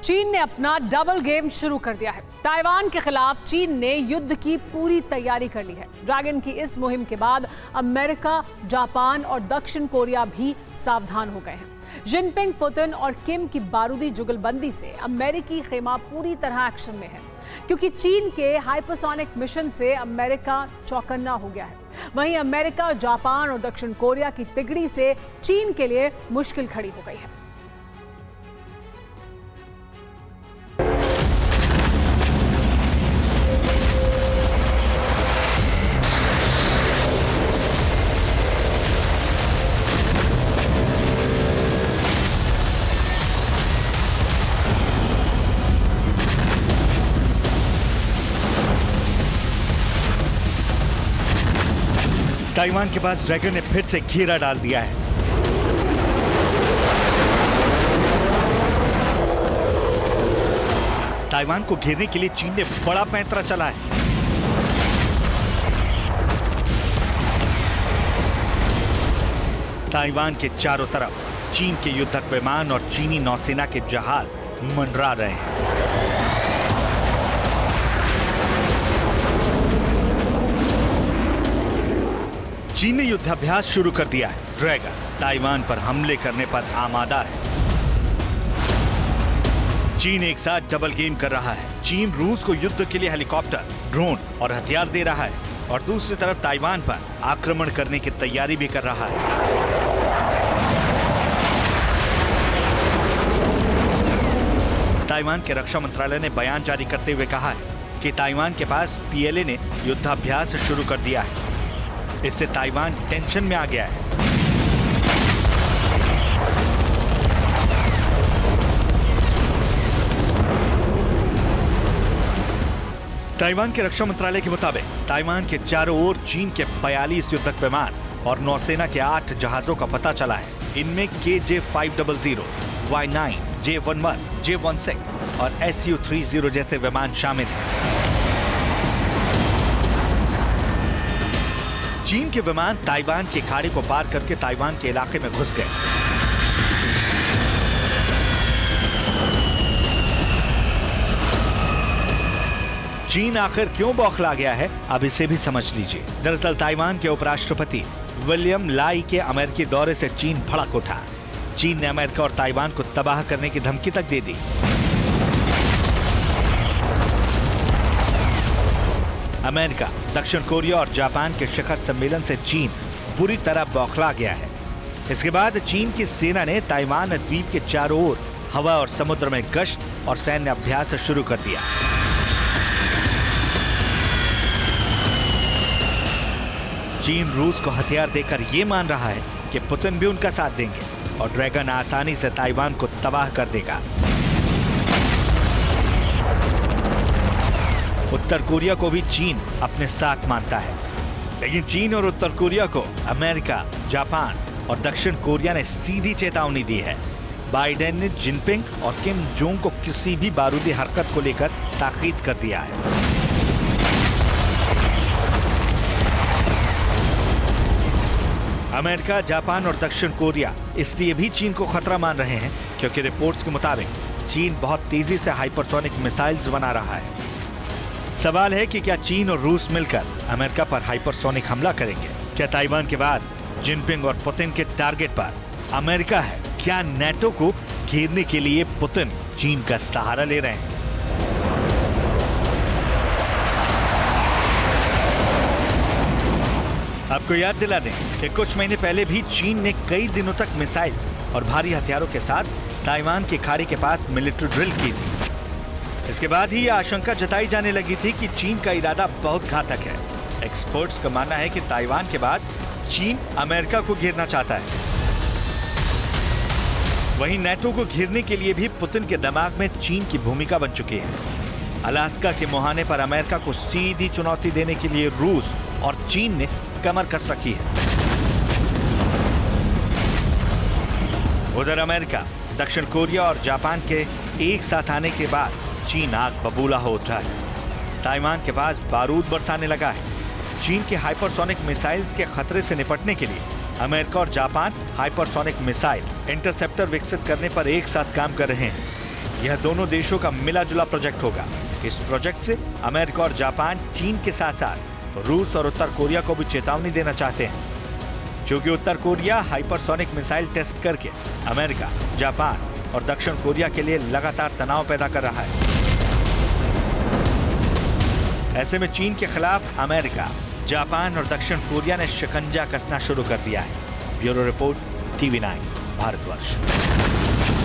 चीन ने अपना डबल गेम शुरू कर दिया है। ताइवान के खिलाफ चीन ने युद्ध की पूरी तैयारी कर ली है। ड्रैगन की इस मुहिम के बाद अमेरिका, जापान और दक्षिण कोरिया भी सावधान हो गए हैं। जिनपिंग, पुतिन और किम की बारूदी जुगलबंदी से अमेरिकी खेमा पूरी तरह एक्शन में है, क्योंकि चीन के हाइपरसोनिक मिशन से अमेरिका चौकन्ना हो गया है। वहीं अमेरिका, जापान और दक्षिण कोरिया की तिगड़ी से चीन के लिए मुश्किल खड़ी हो गई है। ताइवान के पास ड्रैगन ने फिर से घेरा डाल दिया है। ताइवान को घेरने के लिए चीन ने बड़ा पैंतरा चला है। ताइवान के चारों तरफ चीन के युद्धक विमान और चीनी नौसेना के जहाज मंडरा रहे हैं। चीन ने युद्धाभ्यास शुरू कर दिया है। ड्रैगन ताइवान पर हमले करने पर आमादा है। चीन एक साथ डबल गेम कर रहा है। चीन रूस को युद्ध के लिए हेलीकॉप्टर, ड्रोन और हथियार दे रहा है और दूसरी तरफ ताइवान पर आक्रमण करने की तैयारी भी कर रहा है। ताइवान के रक्षा मंत्रालय ने बयान जारी करते हुए कहा है कि ताइवान के पास पीएलए ने युद्धाभ्यास शुरू कर दिया है। इससे ताइवान टेंशन में आ गया है। ताइवान के रक्षा मंत्रालय के मुताबिक ताइवान के चारों ओर चीन के 42 युद्धक विमान और नौसेना के 8 जहाजों का पता चला है। इनमें KJ-500, Y-9, J-11, J-16 और Su-30 जैसे विमान शामिल हैं। चीन के विमान ताइवान के खाड़ी को पार करके ताइवान के इलाके में घुस गए। चीन आखिर क्यों बौखला गया है, अब इसे भी समझ लीजिए। दरअसल ताइवान के उपराष्ट्रपति विलियम लाई के अमेरिकी दौरे से चीन भड़क उठा। चीन ने अमेरिका और ताइवान को तबाह करने की धमकी तक दे दी। अमेरिका, दक्षिण कोरिया और जापान के शिखर सम्मेलन से चीन बुरी तरह बौखला गया है। इसके बाद चीन की सेना ने ताइवान द्वीप के चारों ओर हवा और समुद्र में गश्त और सैन्य अभ्यास शुरू कर दिया। चीन रूस को हथियार देकर यह मान रहा है कि पुतिन भी उनका साथ देंगे और ड्रैगन आसानी से ताइवान को तबाह कर देगा। उत्तर कोरिया को भी चीन अपने साथ मानता है, लेकिन चीन और उत्तर कोरिया को अमेरिका, जापान और दक्षिण कोरिया ने सीधी चेतावनी दी है। बाइडेन ने जिनपिंग और किम जोंग को किसी भी बारूदी हरकत को लेकर ताकीद कर दिया है। अमेरिका, जापान और दक्षिण कोरिया इसलिए भी चीन को खतरा मान रहे हैं क्योंकि रिपोर्ट्स के मुताबिक चीन बहुत तेजी से हाइपरसोनिक मिसाइल्स बना रहा है। सवाल है कि क्या चीन और रूस मिलकर अमेरिका पर हाइपरसोनिक हमला करेंगे? क्या ताइवान के बाद जिनपिंग और पुतिन के टारगेट पर अमेरिका है? क्या नेटो को घेरने के लिए पुतिन चीन का सहारा ले रहे हैं? आपको याद दिला दें कि कुछ महीने पहले भी चीन ने कई दिनों तक मिसाइल्स और भारी हथियारों के साथ ताइवान की खाड़ी के पास मिलिट्री ड्रिल की थी। इसके बाद ही यह आशंका जताई जाने लगी थी कि चीन का इरादा बहुत घातक है। एक्सपर्ट्स का मानना है कि ताइवान के बाद चीन अमेरिका को घेरना चाहता है। वहीं नेटो को घेरने के लिए भी पुतिन के दिमाग में चीन की भूमिका बन चुकी है। अलास्का के मुहाने पर अमेरिका को सीधी चुनौती देने के लिए रूस और चीन ने कमर कस रखी है। उधर अमेरिका, दक्षिण कोरिया और जापान के एक साथ आने के बाद चीन आग बबूला हो उठा है। ताइवान के पास बारूद बरसाने लगा है। चीन के हाइपरसोनिक मिसाइल्स के खतरे से निपटने के लिए अमेरिका और जापान हाइपरसोनिक मिसाइल इंटरसेप्टर विकसित करने पर एक साथ काम कर रहे हैं। यह दोनों देशों का मिला जुला प्रोजेक्ट होगा। इस प्रोजेक्ट से अमेरिका और जापान चीन के साथ साथ रूस और उत्तर कोरिया को भी चेतावनी देना चाहते हैं, क्योंकि उत्तर कोरिया हाइपरसोनिक मिसाइल टेस्ट करके अमेरिका, जापान और दक्षिण कोरिया के लिए लगातार तनाव पैदा कर रहा है। ऐसे में चीन के खिलाफ अमेरिका, जापान और दक्षिण कोरिया ने शिकंजा कसना शुरू कर दिया है। Bureau report, TV9 Bharatvarsh.